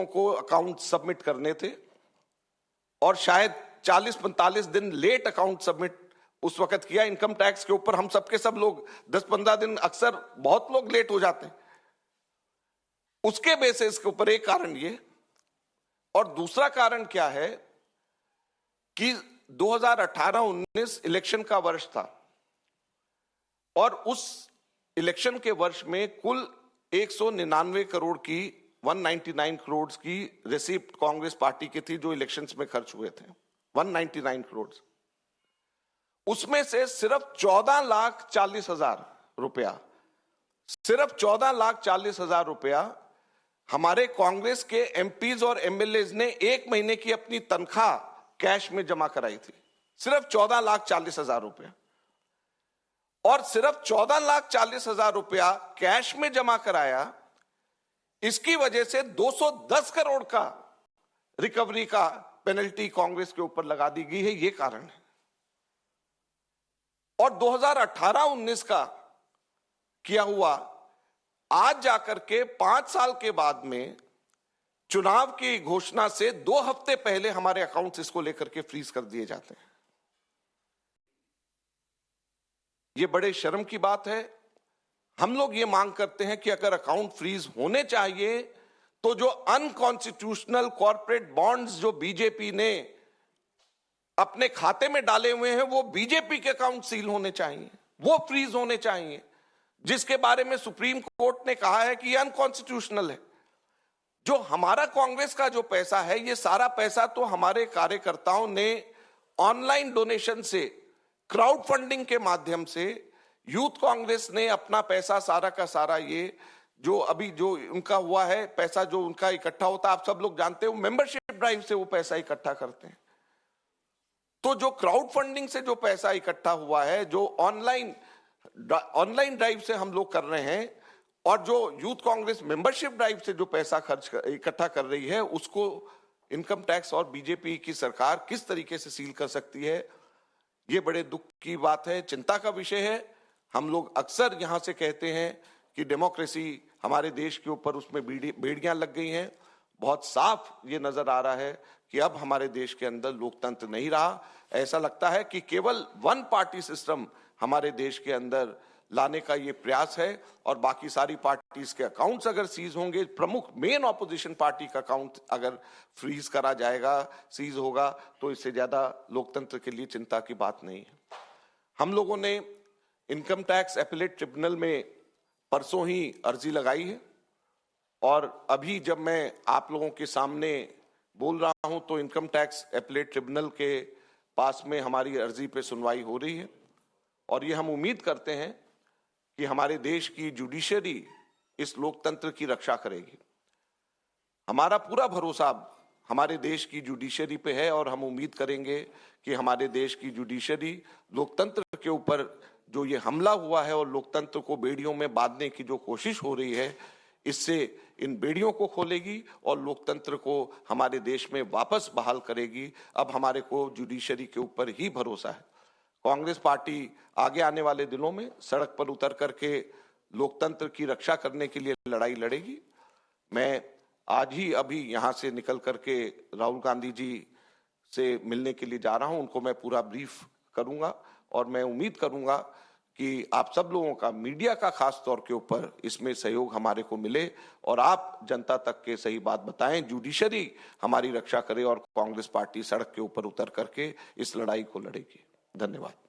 को account submit करने थे और शायद 40-45 दिन लेट अकाउंट सबमिट उस वक्त किया। इनकम टैक्स के ऊपर हम सबके सब लोग 10-15 दिन, अक्सर बहुत लोग लेट हो जाते हैं। उसके बेसिस के ऊपर एक कारण ये, और दूसरा कारण क्या है कि 2018-19 इलेक्शन का वर्ष था और उस इलेक्शन के वर्ष में कुल 199 करोड़ की 199 करोड़ की रिसीप्ट कांग्रेस पार्टी की थी जो इलेक्शंस में खर्च हुए थे, 199 करोड़। उसमें से सिर्फ 14,40,000 रुपया, सिर्फ 14,40,000 रुपया हमारे कांग्रेस के एमपीज और एमएलएज ने एक महीने की अपनी तनख्वाह कैश में जमा कराई थी। सिर्फ 14,40,000 रुपया, और सिर्फ 14,40,000 रुपया कैश में जमा कराया। इसकी वजह से 210 करोड़ का रिकवरी का पेनल्टी कांग्रेस के ऊपर लगा दी गई है, यह कारण है। और 2018-19 का किया हुआ आज जाकर के 5 साल के बाद में चुनाव की घोषणा से 2 हफ्ते पहले हमारे अकाउंट्स इसको लेकर के फ्रीज कर दिए जाते हैं। ये बड़े शर्म की बात है। हम लोग ये मांग करते हैं कि अगर अकाउंट फ्रीज होने चाहिए तो जो अनकॉन्स्टिट्यूशनल कॉर्पोरेट बॉन्ड्स जो बीजेपी ने अपने खाते में डाले हुए हैं वो बीजेपी के अकाउंट सील होने चाहिए, वो फ्रीज होने चाहिए, जिसके बारे में सुप्रीम कोर्ट ने कहा है कि ये अनकॉन्स्टिट्यूशनल है। जो हमारा कांग्रेस का जो पैसा है, ये सारा पैसा तो हमारे कार्यकर्ताओं ने ऑनलाइन डोनेशन से, क्राउड फंडिंग के माध्यम से, यूथ कांग्रेस ने अपना पैसा सारा का सारा, ये जो अभी जो उनका हुआ है पैसा जो उनका इकट्ठा होता है, आप सब लोग जानते हो, मेंबरशिप ड्राइव से वो पैसा इकट्ठा करते हैं। तो जो क्राउड फंडिंग से जो पैसा इकट्ठा हुआ है, जो ऑनलाइन ड्राइव से हम लोग कर रहे हैं, और जो यूथ कांग्रेस मेंबरशिप ड्राइव से जो पैसा इकट्ठा कर रही है, उसको इनकम टैक्स और बीजेपी की सरकार किस तरीके से सील कर सकती है, ये बड़े दुख की बात है, चिंता का विषय है। हम लोग अक्सर यहां से कहते हैं कि डेमोक्रेसी हमारे देश के ऊपर उसमें बेड़ियां लग गई हैं। बहुत साफ ये नजर आ रहा है कि अब हमारे देश के अंदर लोकतंत्र नहीं रहा। ऐसा लगता है कि केवल वन पार्टी सिस्टम हमारे देश के अंदर लाने का ये प्रयास है, और बाकी सारी पार्टीज के अकाउंट्स अगर सीज होंगे, प्रमुख मेन ऑपोजिशन पार्टी का अकाउंट अगर फ्रीज करा जाएगा, सीज होगा, तो इससे ज्यादा लोकतंत्र के लिए चिंता की बात नहीं है। हम लोगों ने इनकम टैक्स एपेलेट ट्रिब्यूनल में परसों ही अर्जी लगाई है, और अभी जब मैं आप लोगों के सामने बोल रहा हूं तो इनकम टैक्स एपेलेट ट्रिब्यूनल के पास में हमारी अर्जी पे सुनवाई हो रही है, और ये हम उम्मीद करते हैं कि हमारे देश की जुडिशरी इस लोकतंत्र की रक्षा करेगी। हमारा पूरा भरोसा हमारे देश की जुडिशरी पे है, और हम उम्मीद करेंगे कि हमारे देश की जुडिशरी लोकतंत्र के ऊपर जो ये हमला हुआ है और लोकतंत्र को बेड़ियों में बांधने की जो कोशिश हो रही है, इससे इन बेड़ियों को खोलेगी और लोकतंत्र को हमारे देश में वापस बहाल करेगी। अब हमारे को जुडिशरी के ऊपर ही भरोसा है। कांग्रेस पार्टी आगे आने वाले दिनों में सड़क पर उतर करके लोकतंत्र की रक्षा करने के लिए लड़ाई लड़ेगी। मैं आज ही अभी यहां से निकल करके राहुल गांधी जी से मिलने के लिए जा रहा हूं, उनको मैं पूरा ब्रीफ करूंगा, और मैं उम्मीद करूंगा कि आप सब लोगों का, मीडिया का खास तौर के ऊपर इसमें सहयोग हमारे को मिले, और आप जनता तक के सही बात बताएं, जुडिशरी हमारी रक्षा करे और कांग्रेस पार्टी सड़क के ऊपर उतर करके इस लड़ाई को लड़ेगी। धन्यवाद।